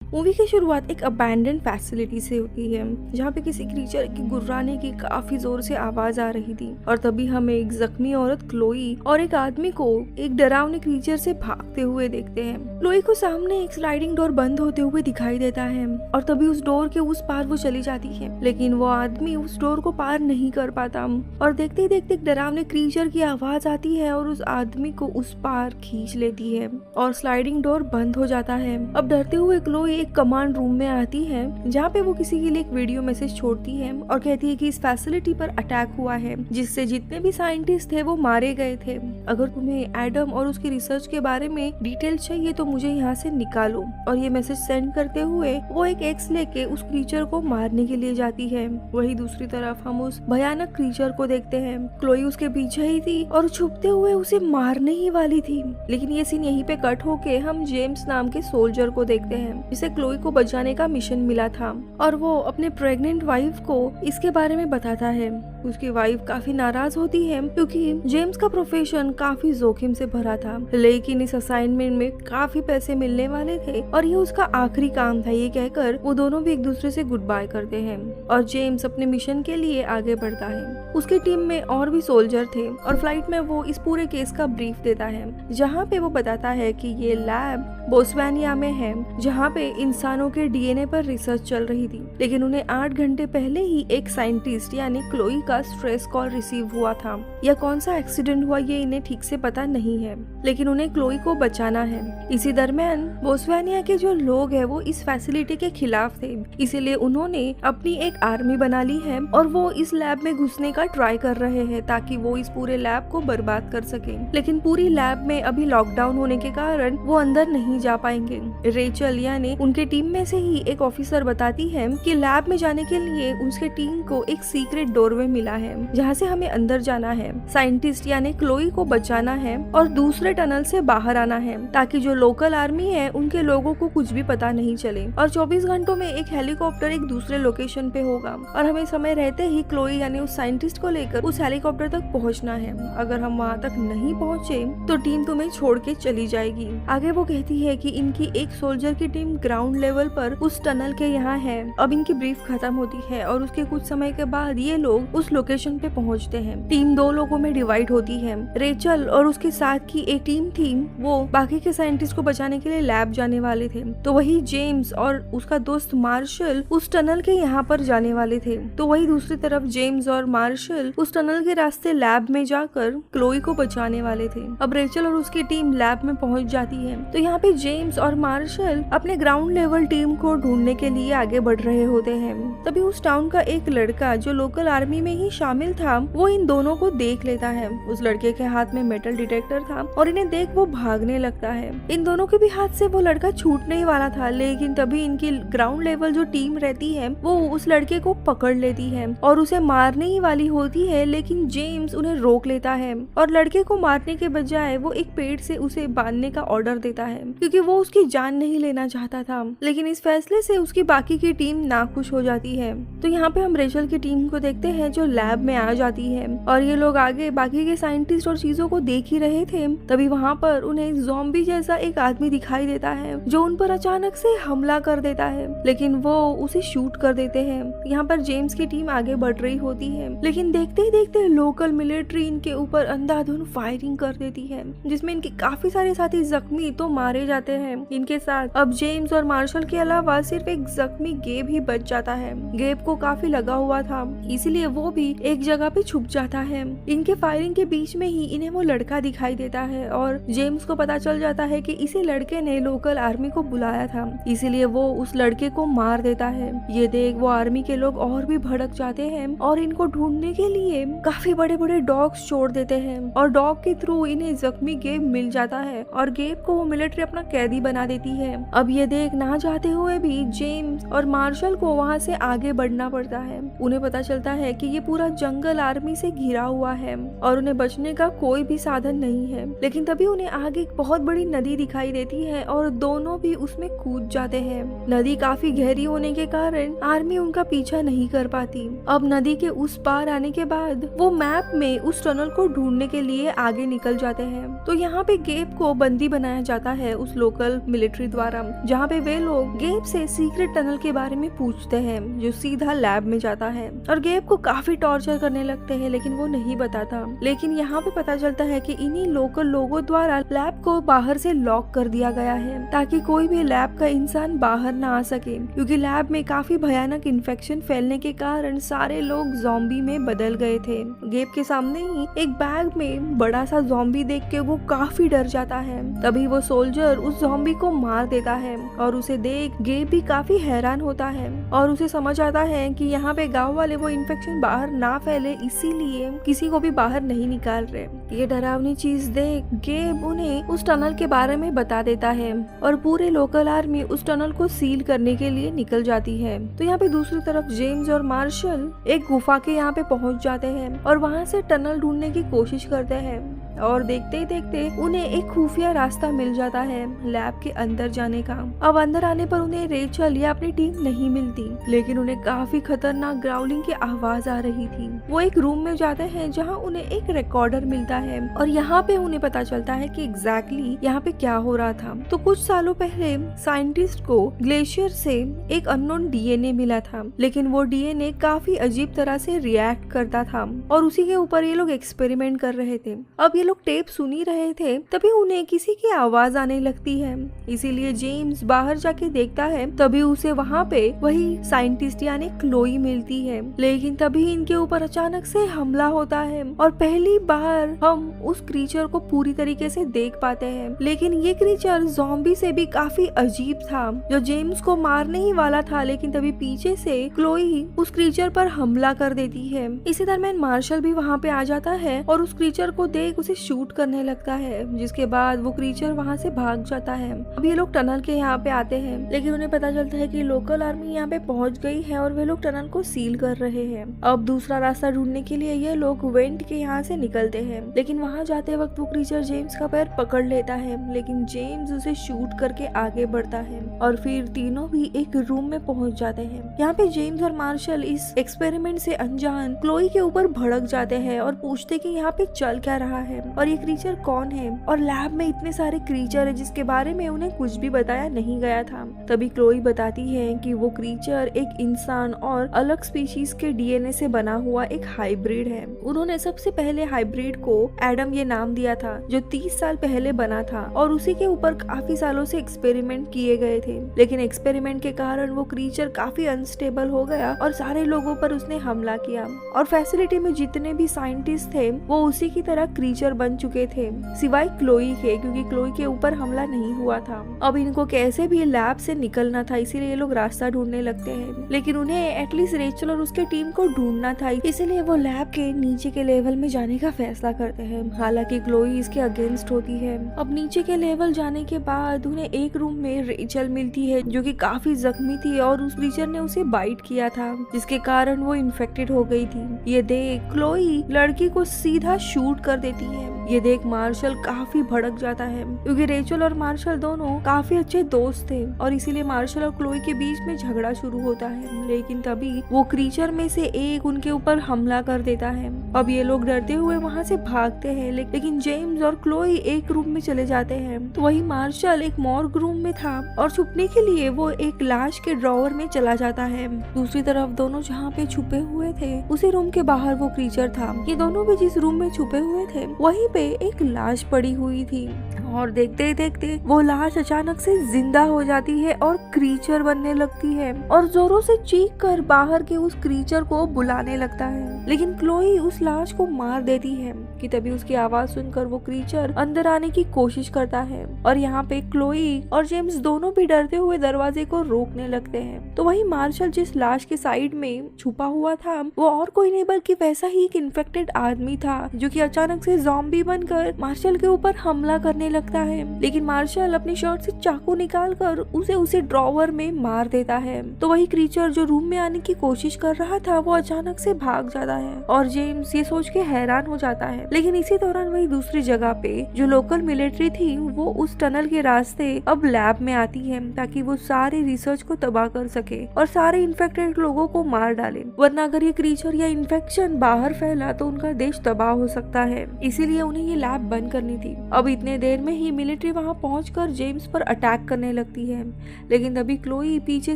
Movie की शुरुआत एक अबैंडन फैसिलिटी से होती है जहाँ पे किसी क्रीचर की गुर्राने की काफी जोर से आवाज आ रही थी और तभी हमें एक जख्मी औरत क्लोई और एक आदमी को एक डरावने क्रीचर से भागते हुए देखते हैं। क्लोई को सामने एक स्लाइडिंग डोर बंद होते हुए दिखाई देता है और तभी उस डोर के उस पार वो चली जाती है, लेकिन वो आदमी उस डोर को पार नहीं कर पाता और देखते ही देखते एक डरावने क्रीचर की आवाज आती है और उस आदमी को उस पार खींच लेती है और स्लाइडिंग डोर बंद हो जाता है। अब डरते हुए क्लोई एक कमांड रूम में आती है जहाँ पे वो किसी के लिए एक वीडियो मैसेज छोड़ती है और कहती है कि इस फैसिलिटी पर अटैक हुआ है जिससे जितने भी साइंटिस्ट थे वो मारे गए थे। अगर तुम्हें एडम और उसकी रिसर्च के बारे में डिटेल चाहिए तो मुझे यहाँ से निकालो। और ये मैसेज सेंड करते हुए वो एक एक्स लेके उस क्रीचर को मारने के लिए जाती है। वही दूसरी तरफ हम उस भयानक क्रीचर को देखते हैं। क्लोई उसके पीछे ही थी और छुपते हुए उसे मारने ही वाली थी, लेकिन ये सीन यहीं पे कट होके हम जेम्स नाम के सोल्जर को देखते हैं जिसे क्लोई को बचाने का मिशन मिला था और वो अपने प्रेग्नेंट वाइफ को इसके बारे में बताता है। उसकी वाइफ काफी नाराज होती है क्योंकि जेम्स का प्रोफेशन काफी जोखिम से भरा था, लेकिन इस असाइनमेंट में काफी पैसे मिलने वाले थे और ये उसका आखिरी काम था। ये कहकर वो दोनों भी एक दूसरे से गुड बाय करते हैं और जेम्स अपने मिशन के लिए आगे बढ़ता है। उसकी टीम में और भी सोल्जर थे और फ्लाइट में वो इस पूरे केस का ब्रीफ देता है जहाँ पे वो बताता है कि ये लैब बोस्वानिया में है जहाँ पे इंसानों के डीएनए पर रिसर्च चल रही थी, लेकिन उन्हें 8 घंटे पहले ही एक साइंटिस्ट यानी क्लोई का स्ट्रेस कॉल रिसीव हुआ था। या कौन सा एक्सीडेंट हुआ ये इन्हें ठीक से पता नहीं है, लेकिन उन्हें क्लोई को बचाना है। इसी दरमियान बोस्वानिया के जो लोग हैं वो इस फैसिलिटी के खिलाफ थे, इसीलिए उन्होंने अपनी एक आर्मी बना ली है और वो इस लैब में घुसने का ट्राई कर रहे हैं ताकि वो इस पूरे लैब को बर्बाद कर सके। लेकिन पूरी लैब में अभी लॉकडाउन होने के कारण वो अंदर नहीं जा पाएंगे। रेचल यानी उनके टीम में से ही एक ऑफिसर बताती है कि लैब में जाने के लिए उसके टीम को एक सीक्रेट डोरवे मिला है जहाँ से हमें अंदर जाना है, साइंटिस्ट यानी क्लोई को बचाना है और दूसरे टनल से बाहर आना है ताकि जो लोकल आर्मी है उनके लोगों को कुछ भी पता नहीं चले। और 24 घंटों में एक हेलीकॉप्टर एक दूसरे लोकेशन पे होगा और हमें समय रहते ही क्लोई यानी उस साइंटिस्ट को लेकर उस हेलीकॉप्टर तक पहुँचना है। अगर हम वहाँ तक नहीं पहुँचे तो टीम तुम्हें छोड़ के चली जाएगी। आगे वो कहती है कि इनकी एक सोल्जर की टीम ग्राउंड लेवल पर उस टनल के यहाँ है। अब इनकी ब्रीफ खत्म होती है और उसके कुछ समय के बाद ये लोग उस लोकेशन पे पहुँचते हैं। टीम 2 लोगों में डिवाइड होती है। रेचल और उसके साथ की एक टीम थी वो बाकी के साइंटिस्ट को बचाने के लिए लैब जाने वाले थे, तो वही जेम्स और उसका दोस्त मार्शल उस टनल के यहाँ पर जाने वाले थे। तो वही दूसरी तरफ जेम्स और मार्शल उस टनल के रास्ते लैब में जाकर क्लोई को बचाने वाले थे। अब रेचल और उसकी टीम लैब में पहुँच जाती है तो यहाँ पे जेम्स और मार्शल अपने ग्राउंड लेवल टीम को ढूंढने के लिए आगे बढ़ रहे होते हैं। तभी उस टाउन का एक लड़का जो लोकल आर्मी में ही शामिल था वो इन दोनों को देख लेता है। उस लड़के के हाथ में मेटल डिटेक्टर था और इन्हें देख वो भागने लगता है। इन दोनों के भी हाथ से वो लड़का छूटने ही वाला था, लेकिन तभी इनकी ग्राउंड लेवल जो टीम रहती है वो उस लड़के को पकड़ लेती है और उसे मारने ही वाली होती है, लेकिन जेम्स उन्हें रोक लेता है और लड़के को मारने के बजाय वो एक पेड़ से उसे बांधने का ऑर्डर देता है क्योंकि वो उसकी जान नहीं लेना चाहता था। लेकिन इस फैसले से उसकी बाकी की टीम नाखुश हो जाती है। तो यहाँ पे हम रेचल की टीम को देखते हैं जो लैब में आ जाती है और ये लोग आगे बाकी के साइंटिस्ट और चीजों को देख ही रहे थे। तभी वहाँ पर उन्हें ज़ॉम्बी जैसा एक आदमी दिखाई देता है जो उन पर अचानक से हमला कर देता है, लेकिन वो उसे शूट कर देते हैं। यहाँ पर जेम्स की टीम आगे बढ़ रही होती है, लेकिन देखते ही देखते लोकल मिलिट्री इनके ऊपर अंधाधुंध फायरिंग कर देती है जिसमें इनके काफी सारे साथी जख्मी तो मारे जाते हैं। इनके साथ अब जेम्स और मार्शल के अलावा सिर्फ एक जख्मी गेब ही बच जाता है। गेब को काफी लगा हुआ था, इसीलिए वो भी एक जगह पे छुप जाता है। इनके फायरिंग के बीच में ही इन्हें वो लड़का दिखाई देता है और जेम्स को पता चल जाता है कि इसी लड़के ने लोकल आर्मी को बुलाया था, इसीलिए वो उस लड़के को मार देता है। ये देख वो आर्मी के लोग और भी भड़क जाते हैं और इनको ढूंढने के लिए काफी बड़े बड़े डॉग्स छोड़ देते हैं और डॉग के थ्रू इन्हें जख्मी गेब मिल जाता है और गेब को वो मिलिट्री अपना कैदी बना देती है। अब ये देख ना चाहते हुए भी जेम्स और मार्शल को वहाँ से आगे बढ़ना पड़ता है। उन्हें पता चलता है कि ये पूरा जंगल आर्मी से घिरा हुआ है और उन्हें बचने का कोई भी साधन नहीं है। लेकिन तभी उन्हें आगे एक बहुत बड़ी नदी दिखाई देती है और दोनों भी उसमें कूद जाते हैं। नदी काफी गहरी होने के कारण आर्मी उनका पीछा नहीं कर पाती। अब नदी के उस पार आने के बाद वो मैप में उस टनल को ढूंढने के लिए आगे निकल जाते हैं। तो यहाँ पे गेब को बंदी बनाया जाता है उस लोकल मिलिट्री द्वारा, जहाँ पे वे लोग गेब से सीक्रेट टनल के बारे में पूछते हैं जो सीधा लैब में जाता है और गेब को काफी टॉर्चर करने लगते हैं, लेकिन वो नहीं बताता। लेकिन यहाँ पे पता चलता है कि इन्हीं लोकल लोगों द्वारा लैब को बाहर से लॉक कर दिया गया है ताकि कोई भी लैब का इंसान बाहर ना आ सके, क्योंकि लैब में काफी भयानक इन्फेक्शन फैलने के कारण सारे लोग ज़ॉम्बी में बदल गए थे। गेब के सामने ही एक बैग में बड़ा सा ज़ॉम्बी देख के वो काफी डर जाता है। तभी वो सोल्जर उस ज़ॉम्बी को मार देता है और उसे देख गेब भी काफी हैरान होता है और उसे समझ आता है कि यहाँ पे गांव वाले वो इन्फेक्शन बाहर ना फैले इसीलिए किसी को भी बाहर नहीं निकाल रहे। ये डरावनी चीज देख गेब उन्हें उस टनल के बारे में बता देता है और पूरे लोकल आर्मी उस टनल को सील करने के लिए निकल जाती है। तो यहाँ पे दूसरी तरफ जेम्स और मार्शल एक गुफा के यहाँ पे पहुंच जाते हैं और वहाँ से टनल ढूंढने की कोशिश करते हैं और देखते ही देखते उन्हें एक खुफिया रास्ता मिल जाता है लैब के अंदर जाने का। अब अंदर आने पर उन्हें रेचल या अपनी टीम नहीं मिलती, लेकिन उन्हें काफी खतरनाक ग्राउलिंग की आवाज आ रही थी। वो एक रूम में जाते हैं जहाँ उन्हें एक रिकॉर्डर मिलता है और यहाँ पे उन्हें पता चलता है कि एग्जैक्टली यहाँ पे क्या हो रहा था। तो कुछ सालों पहले साइंटिस्ट को ग्लेशियर से एक अननोन डीएनए मिला था, लेकिन वो डीएनए काफी अजीब तरह से रिएक्ट करता था और उसी के ऊपर ये लोग एक्सपेरिमेंट कर रहे थे। अब ये लोग टेप सुन ही रहे थे तभी उन्हें किसी की आवाज आने लगती है, इसीलिए जेम्स बाहर जाके देखता है। तभी उसे वहाँ पे वही साइंटिस्ट यानी क्लोई मिलती है, लेकिन तभी इनके ऊपर अचानक से हमला होता है और पहली बार हम उस क्रीचर को पूरी तरीके से देख पाते हैं। लेकिन ये क्रीचर ज़ॉम्बी से भी काफी अजीब था जो जेम्स को मारने ही वाला था, लेकिन तभी पीछे से क्लोई उस क्रीचर पर हमला कर देती है। इसी दरम्यान मार्शल भी वहाँ पे आ जाता है और उस क्रीचर को देख उसे शूट करने लगता है, जिसके बाद वो क्रीचर वहाँ से भाग जाता है। अब ये लोग टनल के यहाँ पे आते हैं, लेकिन उन्हें पता चलता है कि लोकल आर्मी यहाँ पे पहुँच गई है और वे लोग टनल को सील कर रहे हैं। अब दूसरा रास्ता ढूंढने के लिए ये लोग वेंट के यहाँ से निकलते हैं, लेकिन वहाँ जाते वक्त वो क्रीचर जेम्स का पैर पकड़ लेता है, लेकिन जेम्स उसे शूट करके आगे बढ़ता है और फिर तीनों भी एक रूम में पहुँच जाते हैं। यहाँ पे जेम्स और मार्शल इस एक्सपेरिमेंट से अनजान क्लोई के ऊपर भड़क जाते हैं और पूछते कि यहाँ पे चल क्या रहा है और ये क्रीचर कौन है और लैब में इतने सारे क्रीचर है जिसके बारे में उन्हें कुछ भी बताया नहीं गया था। तभी क्लोई बताती है कि वो क्रीचर एक इंसान और अलग स्पीशीज के डीएनए से बना हुआ एक हाइब्रिड है। उन्होंने सबसे पहले हाइब्रिड को एडम ये नाम दिया था जो 30 साल पहले बना था और उसी के ऊपर काफी सालों से एक्सपेरिमेंट किए गए थे, लेकिन एक्सपेरिमेंट के कारण वो क्रीचर काफी अनस्टेबल हो गया और सारे लोगों पर उसने हमला किया और फैसिलिटी में जितने भी साइंटिस्ट थे वो उसी की तरह क्रीचर बन चुके थे सिवाय क्लोई के, क्योंकि क्लोई के ऊपर हमला नहीं हुआ था। अब इनको कैसे भी लैब से निकलना था, इसीलिए ये लोग रास्ता ढूंढने लगते हैं, लेकिन उन्हें एटलीस्ट रेचल और उसके टीम को ढूंढना था, इसीलिए वो लैब के नीचे के लेवल में जाने का फैसला करते हैं। हालांकि क्लोई इसके अगेंस्ट होती है। अब नीचे के लेवल जाने के बाद उन्हें एक रूम में रेचल मिलती है जो कि काफी जख्मी थी और उस क्रीचर ने उसे बाइट किया था जिसके कारण वो इन्फेक्टेड हो गई थी। ये देख क्लोई लड़की को सीधा शूट कर देती है। ये देख मार्शल काफी भड़क जाता है क्योंकि रेचल और मार्शल दोनों काफी अच्छे दोस्त थे और इसीलिए मार्शल और क्लोई के बीच में झगड़ा शुरू होता है, लेकिन तभी वो क्रीचर में से एक उनके ऊपर हमला कर देता है। अब ये लोग डरते हुए वहाँ से भागते हैं, लेकिन जेम्स और क्लोई एक रूम में चले जाते हैं। तो वही मार्शल एक मॉर्ग रूम में था और छुपने के लिए वो एक लाश के ड्रॉवर में चला जाता है। दूसरी तरफ दोनों जहाँ पे छुपे हुए थे उसी रूम के बाहर वो क्रीचर था। ये दोनों भी जिस रूम में छुपे हुए थे वहीं पे एक लाश पड़ी हुई थी और देखते ही देखते वो लाश अचानक से जिंदा हो जाती है और क्रीचर बनने लगती है और जोरों से चीख कर बाहर के उस क्रीचर को बुलाने लगता है, लेकिन क्लोई उस लाश को मार देती है। कि तभी उसकी आवाज सुनकर वो क्रीचर अंदर आने की कोशिश करता है और यहाँ पे क्लोई और जेम्स दोनों भी डरते हुए दरवाजे को रोकने लगते हैं। तो वही मार्शल जिस लाश के साइड में छुपा हुआ था वो और कोई नहीं बल्कि वैसा ही एक इन्फेक्टेड आदमी था जो कि अचानक से ज़ॉम्बी बनकर मार्शल के ऊपर हमला करने लगता है। लेकिन मार्शल अपनी शर्ट से चाकू निकालकर उसे ड्रॉवर में मार देता है। तो वही क्रीचर जो रूम में आने की कोशिश कर रहा था वो अचानक से भाग जाता है और जेम्स ये सोच के हैरान हो जाता है। लेकिन इसी दौरान वही दूसरी जगह पे जो लोकल मिलिट्री थी वो उस टनल के रास्ते अब लैब में आती है ताकि वो सारे रिसर्च को तबाह कर सके और सारे इन्फेक्टेड लोगों को मार डाले, वरना अगर ये क्रीचर या इन्फेक्शन बाहर फैला तो उनका देश तबाह हो सकता है। इसीलिए उन्हें ये लैब बंद करनी थी। अब इतने देर में ही मिलिट्री वहाँ पहुंचकर जेम्स पर अटैक करने लगती है, लेकिन तभी क्लोई पीछे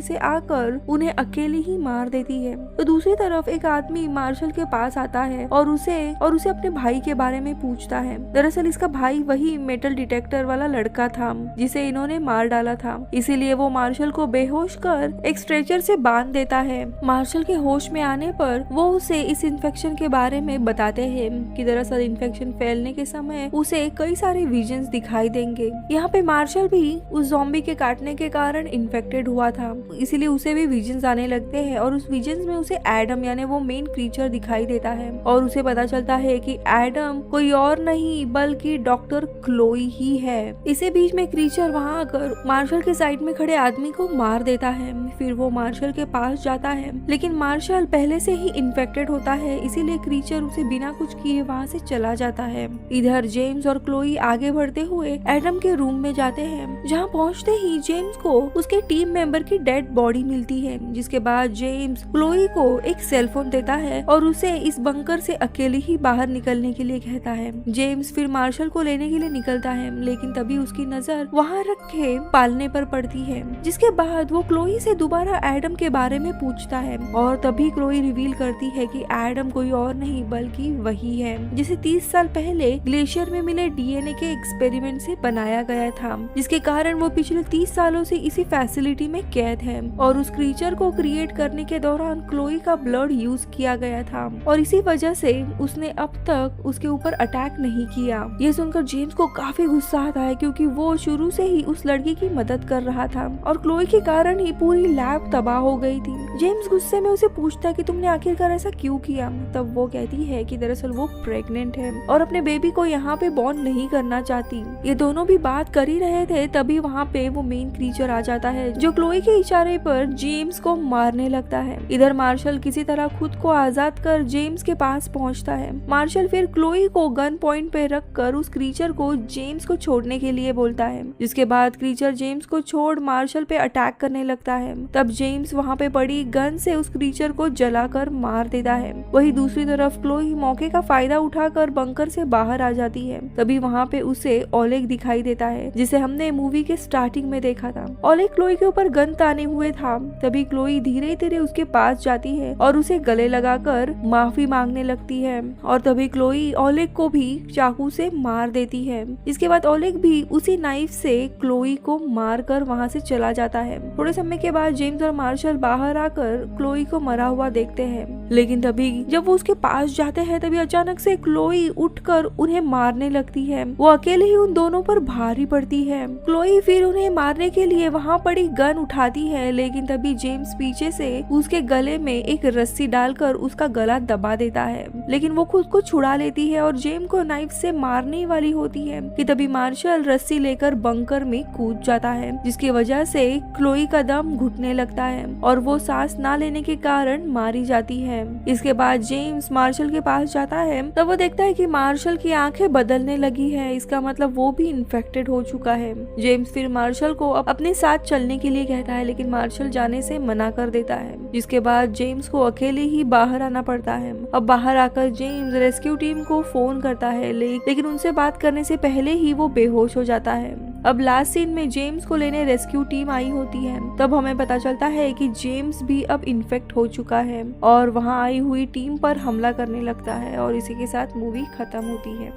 से आकर उन्हें अकेले ही मार देती है। तो दूसरी तरफ एक आदमी मार्शल के पास आता है और उसे अपने भाई के बारे में पूछता है। दरअसल इसका भाई वही मेटल डिटेक्टर वाला लड़का था जिसे इन्होंने मार डाला था, इसीलिए वो मार्शल को बेहोश कर एक स्ट्रेचर से बांध देता है। मार्शल के होश में आने पर वो उसे इस इन्फेक्शन के बारे में बताते हैं कि दरअसल इन्फेक्शन फैलने के समय उसे कई सारे विजन्स दिखाई देंगे। यहाँ पे मार्शल भी उस ज़ॉम्बी के काटने के कारण इन्फेक्टेड हुआ था, इसीलिए उसे भी विजन्स आने लगते हैं और उस विजन्स में उसे एडम यानी वो मेन क्रीचर दिखाई देता है और उसे पता चलता है कि एडम कोई और नहीं बल्कि डॉक्टर क्लोई ही है। इसी बीच में क्रीचर वहाँ आकर मार्शल के साइड में खड़े आदमी को मार देता है। फिर वो मार्शल के पास जाता है, लेकिन मार्शल पहले से ही इन्फेक्टेड होता है, इसीलिए क्रीचर उसे बिना कुछ किए वहाँ से चला जाता है। इधर जेम्स और क्लोई आगे बढ़ते हुए एडम के रूम में जाते हैं, जहाँ पहुँचते ही जेम्स को उसके टीम मेंबर की डेड बॉडी मिलती है, जिसके बाद जेम्स क्लोई को एक सेलफोन देता है और उसे इस बंकर से अकेले ही बाहर निकलने के लिए कहता है। जेम्स फिर मार्शल को लेने के लिए निकलता है, लेकिन तभी उसकी नजर वहाँ रखे पालने पर पड़ती है, जिसके बाद वो क्लोई से दोबारा एडम के बारे में पूछता है और तभी क्लोई रिवील करती है कि एडम कोई और नहीं बल्कि वही है जिसे 30 साल पहले ग्लेशियर में मिले डीएनए के एक्सपेरिमेंट से बनाया गया था, जिसके कारण वो पिछले 30 सालों से इसी फैसिलिटी में कैद है और उस क्रीचर को क्रिएट करने के दौरान क्लोई का ब्लड यूज किया गया था और इसी वजह से उसने अब तक उसके ऊपर अटैक नहीं किया। ये सुनकर जेम्स को काफी गुस्सा आता है क्योंकि वो शुरू से ही उस लड़की की मदद कर रहा था और क्लोई के कारण ही पूरी लैब तबाह हो गई थी। जेम्स गुस्से में उसे पूछता है कि तुमने आखिरकार ऐसा क्यों किया। तब वो कहती है कि दरअसल वो प्रेग्नेंट है और अपने बेबी को यहाँ पे बॉर्न नहीं करना चाहती। ये दोनों भी बात कर ही रहे थे, तभी वहाँ पे वो मेन क्रीचर आ जाता है जो क्लोई के इशारे पर जेम्स को मारने लगता है। इधर मार्शल किसी तरह खुद को आजाद कर जेम्स के पास पहुँचता है। मार्शल फिर क्लोई को गन पॉइंट पे रखकर उस क्रीचर को जेम्स को छोड़ने के लिए बोलता है, जिसके बाद क्रीचर जेम्स को छोड़ मार्शल पे अटैक करने लगता है। तब जेम्स वहाँ पे पड़ी गन से उस क्रीचर को जलाकर मार देता है। वही दूसरी तरफ क्लोई मौके का फायदा उठाकर बंकर से बाहर आ जाती है। तभी वहाँ पे उसे ओलेग दिखाई देता है जिसे हमने मूवी के स्टार्टिंग में देखा था। ओलेग क्लोई के ऊपर गन ताने हुए था। तभी क्लोई धीरे धीरे उसके पास जाती है और उसे गले लगाकर माफी मांगने लगती है और तभी क्लोई ओलेग को भी चाकू से मार देती है। इसके बाद ओलेग भी उसी नाइफ से क्लोई को मार कर वहाँ से चला जाता है। थोड़े समय के बाद जेम्स और मार्शल बाहर आकर क्लोई को मरा हुआ देखते हैं, लेकिन तभी जब वो उसके पास जाते हैं तभी अचानक से क्लोई उठकर उन्हें मारने लगती है। वो अकेले ही उन दोनों पर भारी पड़ती है। क्लोई फिर उन्हें मारने के लिए वहाँ पड़ी गन उठाती है, लेकिन तभी जेम्स पीछे से उसके गले में एक रस्सी डालकर उसका गला दबा देता है, लेकिन वो खुद को छुड़ा लेती है और जेम्स को नाइफ से मारने वाली होती है कि तभी मार्शल रस्सी लेकर बंकर में कूद जाता है, जिसकी वजह से क्लोई का दम घुटने लगता है और वो सांस ना लेने के कारण मारी जाती है। इसके बाद जेम्स मार्शल के पास जाता है, तब वो देखता है कि मार्शल की आंखें बदलने लगी है, इसका मतलब वो भी इन्फेक्टेड हो चुका है। जेम्स फिर मार्शल को अपने साथ चलने के लिए कहता है, लेकिन मार्शल जाने से मना कर देता है, जिसके बाद जेम्स को अकेले ही बाहर आना पड़ता है। अब बाहर आकर जेम्स रेस्क्यू टीम को फोन करता है, लेकिन उनसे बात करने से पहले ही वो बेहोश हो जाता है। अब लास्ट सीन में जेम्स को लेने रेस्क्यू टीम आई होती है। तब हमें पता चलता है कि जेम्स भी अब इन्फेक्ट हो चुका है और वहाँ आई हुई टीम पर हमला करने लगता है और इसी के साथ मूवी खत्म होती है।